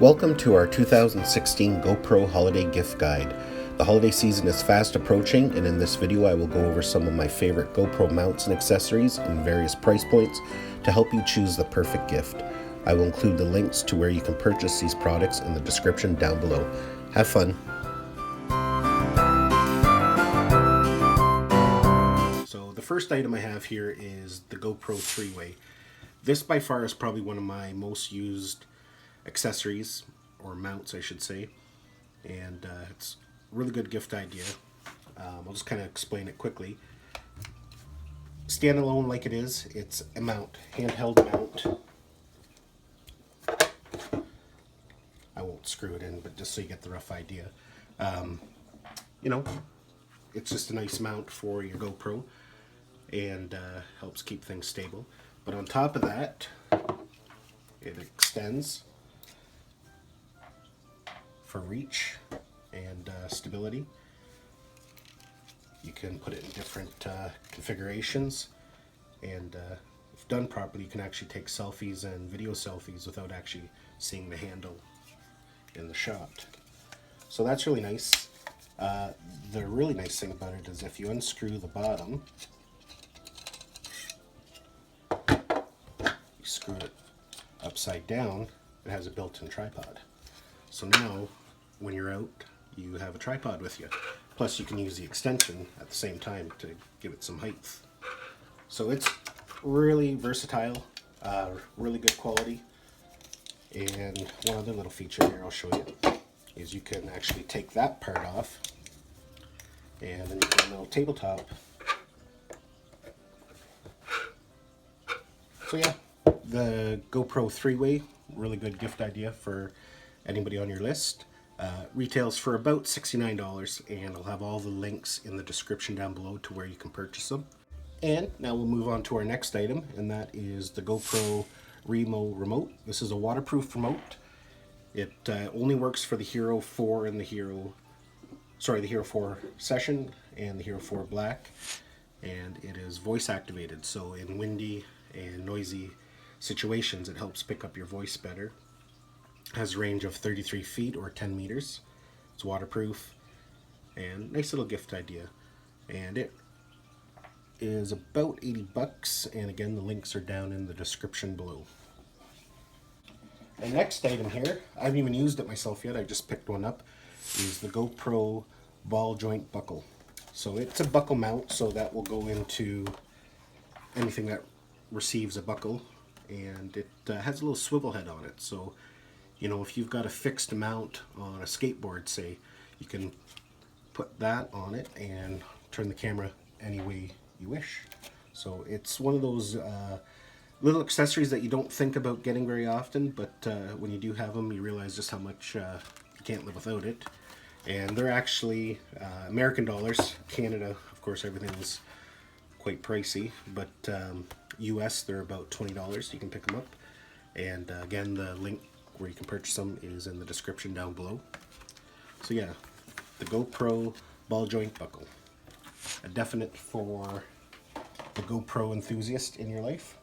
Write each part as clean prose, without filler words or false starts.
Welcome to our 2016 GoPro Holiday Gift Guide. The holiday season is fast approaching, and in this video I will go over some of my favorite GoPro mounts and accessories in various price points to help you choose the perfect gift. I will include the links to where you can purchase these products in the description down below. Have fun! So the first item I have here is the GoPro Freeway. This by far is probably one of my most used accessories, or mounts I should say, and it's a really good gift idea. I'll just kind of explain it quickly. Standalone like it is, it's a mount, handheld mount. I won't screw it in, but just so you get the rough idea. You know, it's just a nice mount for your GoPro and helps keep things stable. But on top of that, it extends for reach and stability. You can put it in different configurations, and if done properly you can actually take selfies and video selfies without actually seeing the handle in the shot. So that's really nice. The really nice thing about it is if you unscrew the bottom, you screw it upside down, it has a built-in tripod. So now when you're out, you have a tripod with you. Plus you can use the extension at the same time to give it some height. So it's really versatile, really good quality. And one other little feature here I'll show you is you can actually take that part off, and then you get a little tabletop. So yeah, the GoPro Freeway, really good gift idea for anybody on your list. Retails for about $69, and I'll have all the links in the description down below to where you can purchase them. And now we'll move on to our next item, and that is the GoPro Remo remote. This is a waterproof remote. It only works for the Hero 4 and the Hero 4 Session and the Hero 4 Black, and it is voice activated, so in windy and noisy situations it helps pick up your voice better. Has a range of 33 feet or 10 meters. It's waterproof and nice little gift idea. And it is about 80 bucks, and again the links are down in the description below. The next item here, I haven't even used it myself yet, I just picked one up, is the GoPro ball joint buckle. So it's a buckle mount, so that will go into anything that receives a buckle, and it has a little swivel head on it. So you know, if you've got a fixed mount on a skateboard, say, you can put that on it and turn the camera any way you wish. So it's one of those little accessories that you don't think about getting very often, but when you do have them, you realize just how much you can't live without it. And they're actually American dollars. Canada, of course, everything is quite pricey, but US, they're about $20. You can pick them up. And again, the link where you can purchase them is in the description down below. So yeah, the GoPro ball joint buckle, a definite for the GoPro enthusiast in your life.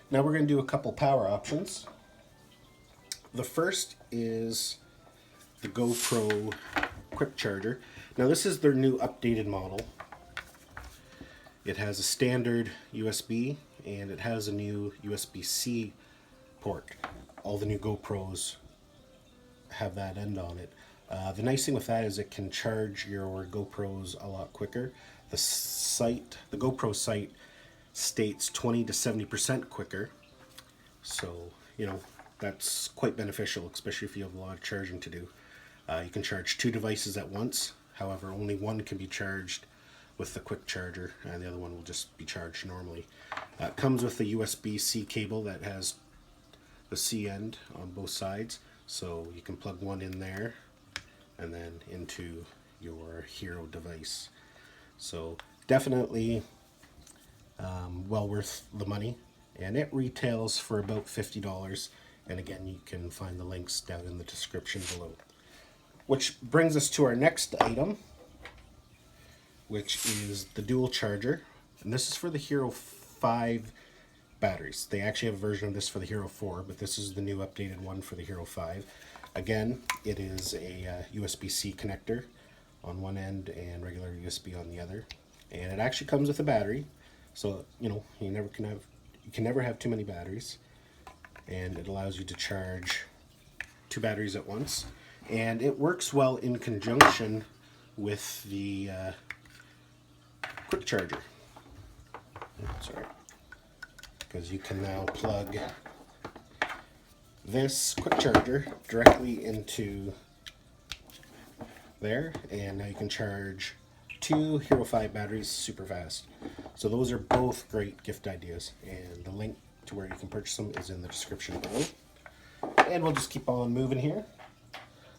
Now we're going to do a couple power options. The first is the GoPro quick charger. Now this is their new updated model. It has a standard USB and it has a new USB-C port. All the new GoPros have that end on it. The nice thing with that is it can charge your GoPros a lot quicker. The GoPro site states 20 to 70% quicker. So, you know, that's quite beneficial, especially if you have a lot of charging to do. You can charge two devices at once. However, only one can be charged with the quick charger, and the other one will just be charged normally. It comes with a USB-C cable that has the C end on both sides, so you can plug one in there and then into your Hero device. So definitely well worth the money, and it retails for about $50, and again you can find the links down in the description below. Which brings us to our next item, which is the dual charger, and this is for the Hero 5 batteries. They actually have a version of this for the Hero 4, but this is the new updated one for the Hero 5. Again, it is a USB-C connector on one end and regular USB on the other, and it actually comes with a battery, so you can never have too many batteries, and it allows you to charge 2 batteries at once, and it works well in conjunction with the quick charger. Sorry, because you can now plug this quick charger directly into there, and now you can charge 2 Hero 5 batteries super fast. So those are both great gift ideas, and the link to where you can purchase them is in the description below. And we'll just keep on moving here.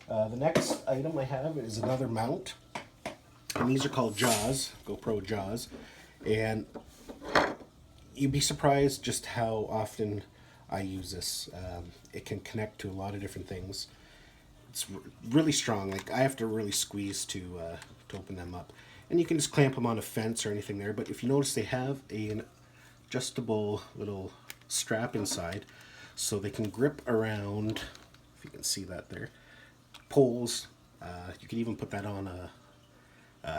The next item I have is another mount, and these are called Jaws, GoPro Jaws, and you'd be surprised just how often I use this. It can connect to a lot of different things. It's really strong. Like, I have to really squeeze to open them up, and you can just clamp them on a fence or anything there. But if you notice, they have an adjustable little strap inside, so they can grip around. If you can see that there, poles. You can even put that on a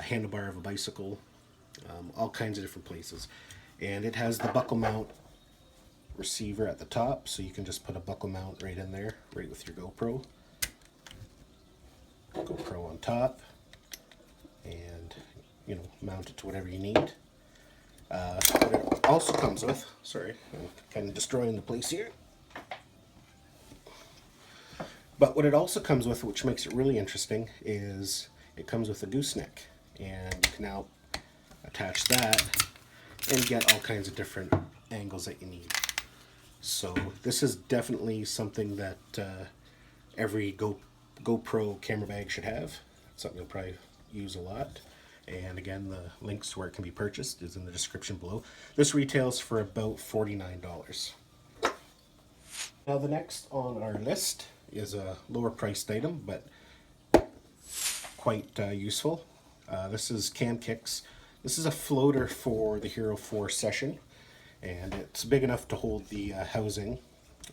handlebar of a bicycle. All kinds of different places, and it has the buckle mount receiver at the top, so you can just put a buckle mount right in there, right with your GoPro on top, and mount it to whatever you need. What it also comes with, sorry, I'm kind of destroying the place here, but what it also comes with, which makes it really interesting, is it comes with a gooseneck, and you can now attach that and get all kinds of different angles that you need. So this is definitely something that every GoPro camera bag should have. It's something you'll probably use a lot. And again, the links to where it can be purchased is in the description below. This retails for about $49. Now the next on our list is a lower priced item, but quite useful. This is Cam Kicks. This is a floater for the Hero 4 session, and it's big enough to hold the housing,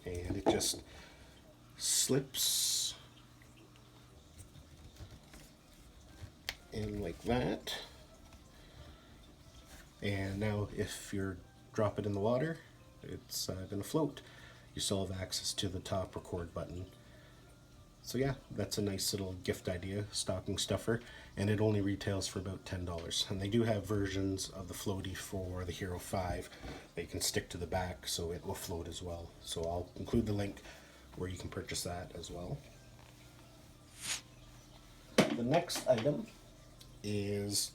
and it just slips in like that. And now if you drop it in the water, it's going to float. You still have access to the top record button. So yeah, that's a nice little gift idea, stocking stuffer, and it only retails for about $10. And they do have versions of the floaty for the Hero 5 that you can stick to the back, so it will float as well. So I'll include the link where you can purchase that as well. The next item is,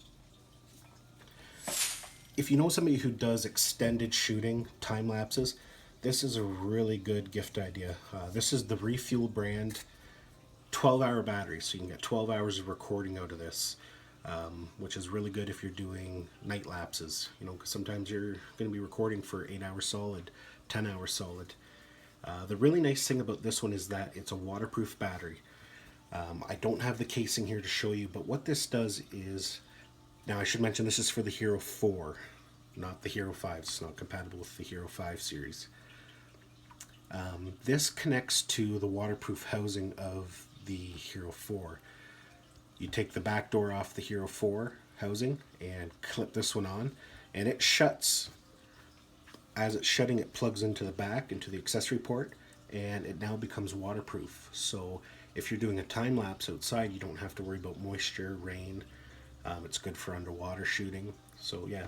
if you know somebody who does extended shooting, time lapses, this is a really good gift idea. This is the Refuel brand 12-hour battery, so you can get 12 hours of recording out of this, which is really good if you're doing night lapses, because sometimes you're going to be recording for 8 hours solid, 10 hours solid. The really nice thing about this one is that it's a waterproof battery. I don't have the casing here to show you, but what this does is, now I should mention this is for the Hero 4, not the Hero 5. It's not compatible with the Hero 5 series. This connects to the waterproof housing of the Hero 4. You take the back door off the Hero 4 housing and clip this one on, and it shuts. As it's shutting, it plugs into the back, into the accessory port, and it now becomes waterproof. So if you're doing a time lapse outside, you don't have to worry about moisture, rain. It's good for underwater shooting. So yeah,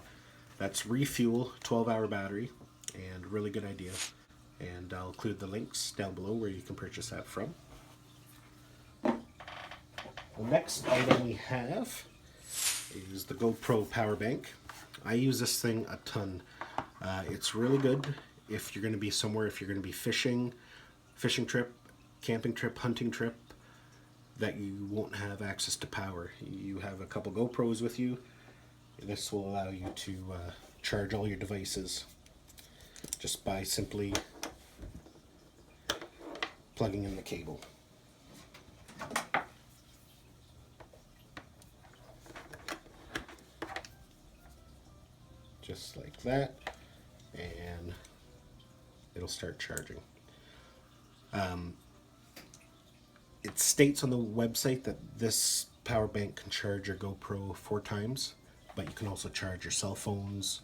that's Refuel 12-hour battery, and really good idea. And I'll include the links down below where you can purchase that from. The next item we have is the GoPro power bank. I use this thing a ton. It's really good if you're going to be somewhere, if you're going to be fishing trip, camping trip, hunting trip, that you won't have access to power. You have a couple GoPros with you. This will allow you to charge all your devices just by simply plugging in the cable. Just like that, and it'll start charging. It states on the website that this power bank can charge your GoPro 4 times, but you can also charge your cell phones,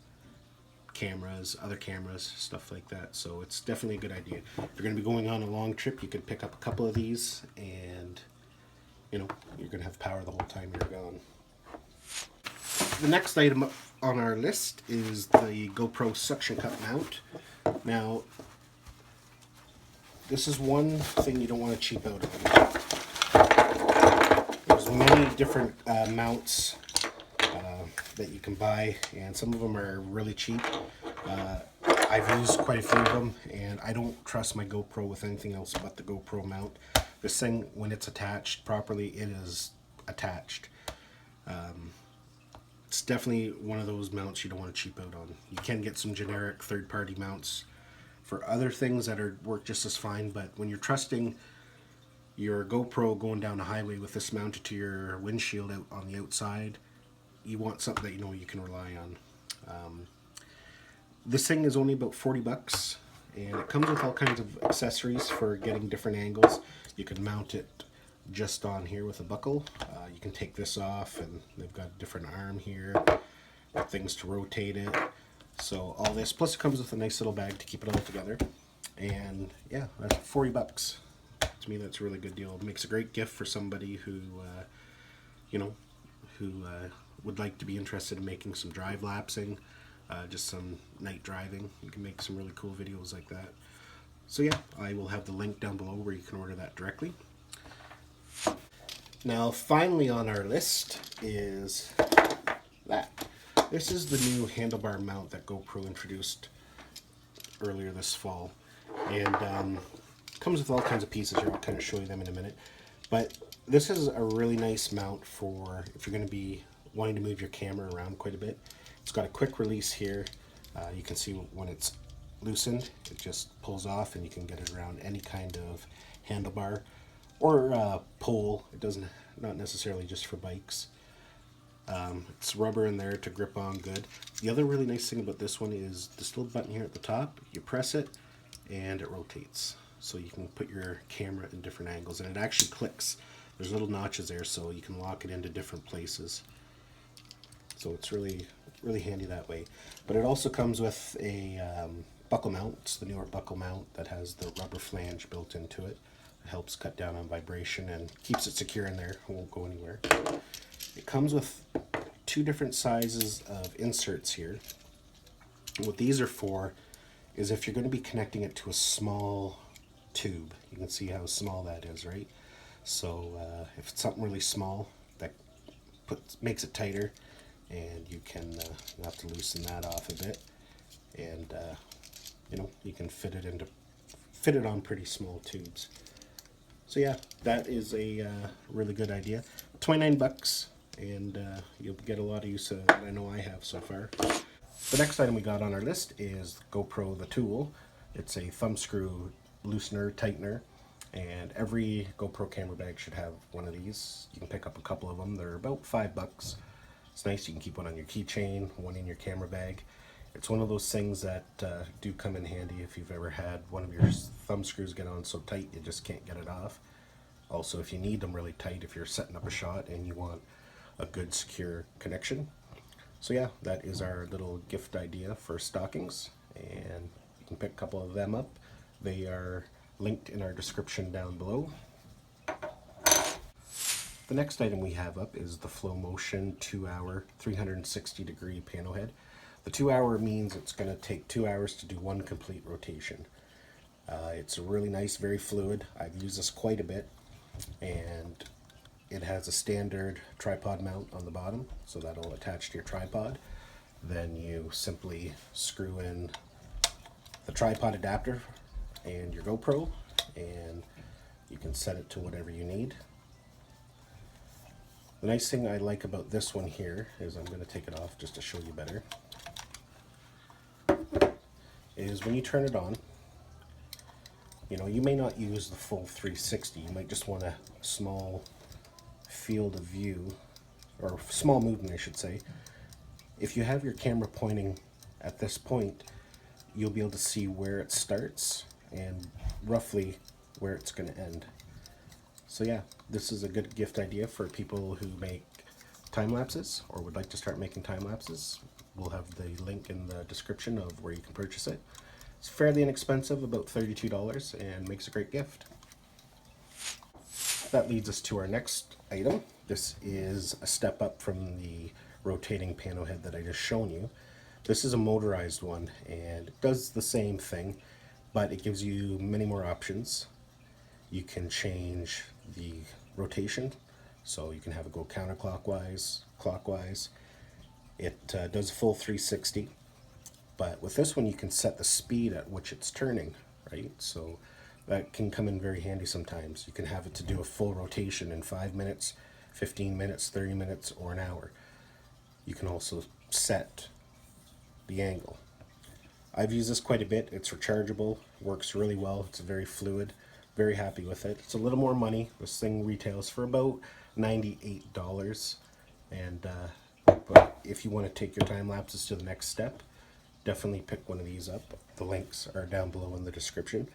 cameras, other cameras, stuff like that. So it's definitely a good idea. If you're going to be going on a long trip, you could pick up a couple of these, and you know, you're going to have power the whole time you're gone. The next item on our list is the GoPro suction cup mount. Now, this is one thing you don't want to cheap out on. There's many different mounts that you can buy, and some of them are really cheap. I've used quite a few of them, and I don't trust my GoPro with anything else but the GoPro mount. This thing, when it's attached properly, it is attached. It's definitely one of those mounts you don't want to cheap out on. You can get some generic third-party mounts for other things that work just as fine, but when you're trusting your GoPro going down a highway with this mounted to your windshield out on the outside, you want something that you know you can rely on. This thing is only about 40 bucks, and it comes with all kinds of accessories for getting different angles. You can mount it just on here with a buckle. You can take this off, and they've got a different arm here, things to rotate it. So all this, plus it comes with a nice little bag to keep it all together. And yeah, that's 40 bucks. To me, that's a really good deal. It makes a great gift for somebody who, would like to be interested in making some drive lapsing, just some night driving. You can make some really cool videos like that. So yeah, I will have the link down below where you can order that directly. Now, finally on our list is that. This is the new handlebar mount that GoPro introduced earlier this fall, and comes with all kinds of pieces here. I'll kind of show you them in a minute. But this is a really nice mount for if you're going to be wanting to move your camera around quite a bit. It's got a quick release here. You can see when it's loosened, it just pulls off, and you can get it around any kind of handlebar or pole. It doesn't, not necessarily just for bikes. It's rubber in there to grip on good. The other really nice thing about this one is this little button here at the top. You press it and it rotates, so you can put your camera in different angles, and it actually clicks. There's little notches there, so you can lock it into different places. So it's really handy that way. But it also comes with a buckle mount. It's the newer buckle mount that has the rubber flange built into it. It helps cut down on vibration and keeps it secure in there. It won't go anywhere. It comes with 2 different sizes of inserts here. And what these are for is if you're going to be connecting it to a small tube. You can see how small that is, right? So if it's something really small, that makes it tighter, and you can you'll have to loosen that off a bit, and you can fit it on pretty small tubes. So yeah, that is a really good idea. 29 bucks, and you'll get a lot of use of it. I know I have so far. The next item we got on our list is GoPro the Tool. It's a thumb screw loosener, tightener, and every GoPro camera bag should have one of these. You can pick up a couple of them. They're about 5 bucks. It's nice. You can keep one on your keychain, one in your camera bag. It's one of those things that do come in handy if you've ever had one of your thumb screws get on so tight you just can't get it off. Also, if you need them really tight, if you're setting up a shot and you want a good secure connection. So yeah, that is our little gift idea for stockings, and you can pick a couple of them up. They are linked in our description down below. The next item we have up is the Flow Motion 2-hour 360-degree panel head. The 2-hour means it's going to take 2 hours to do one complete rotation. It's really nice, very fluid. I've used this quite a bit, and it has a standard tripod mount on the bottom, so that'll attach to your tripod. Then you simply screw in the tripod adapter and your GoPro, and you can set it to whatever you need. The nice thing I like about this one here is, I'm going to take it off just to show you better, is when you turn it on, you may not use the full 360. You might just want a small field of view, or small movement I should say. If you have your camera pointing at this point, you'll be able to see where it starts and roughly where it's going to end. So yeah, this is a good gift idea for people who make time lapses or would like to start making time lapses. We'll have the link in the description of where you can purchase it. It's fairly inexpensive, about $32, and makes a great gift. That leads us to our next item. This is a step up from the rotating pano head that I just shown you. This is a motorized one, and it does the same thing, but it gives you many more options. You can change the rotation, so you can have it go counterclockwise, clockwise. It does full 360, but with this one you can set the speed at which it's turning, right? So that can come in very handy sometimes. You can have it to do a full rotation in 5 minutes, 15 minutes, 30 minutes, or an hour. You can also set the angle. I've used this quite a bit. It's rechargeable, works really well, it's very fluid, very happy with it. It's a little more money. This thing retails for about $98, and but if you want to take your time lapses to the next step, definitely pick one of these up. The links are down below in the description.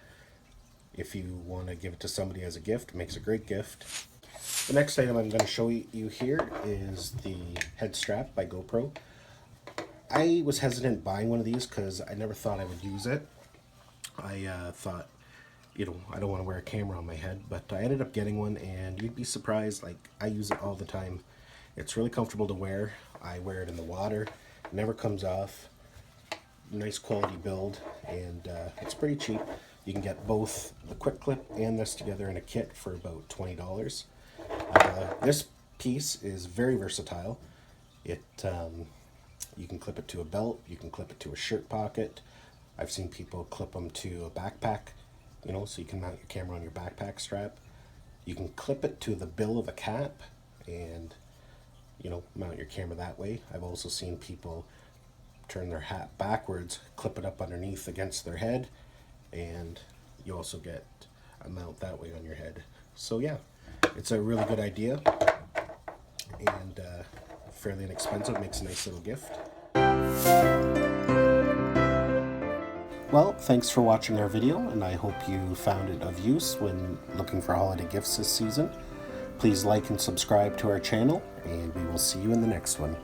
If you want to give it to somebody as a gift, it makes a great gift. The next item I'm going to show you here is the head strap by GoPro. I was hesitant buying one of these because I never thought I would use it. I thought, I don't want to wear a camera on my head, but I ended up getting one, and you'd be surprised, like, I use it all the time. It's really comfortable to wear. I wear it in the water. It never comes off. Nice quality build, and it's pretty cheap. You can get both the quick clip and this together in a kit for about $20. This piece is very versatile. You can clip it to a belt, you can clip it to a shirt pocket. I've seen people clip them to a backpack, so you can mount your camera on your backpack strap. You can clip it to the bill of a cap and, mount your camera that way. I've also seen people turn their hat backwards, clip it up underneath against their head, and you also get a mount that way on your head. So yeah, it's a really good idea, and fairly inexpensive, makes a nice little gift. Well, thanks for watching our video, and I hope you found it of use when looking for holiday gifts this season. Please like and subscribe to our channel, and we will see you in the next one.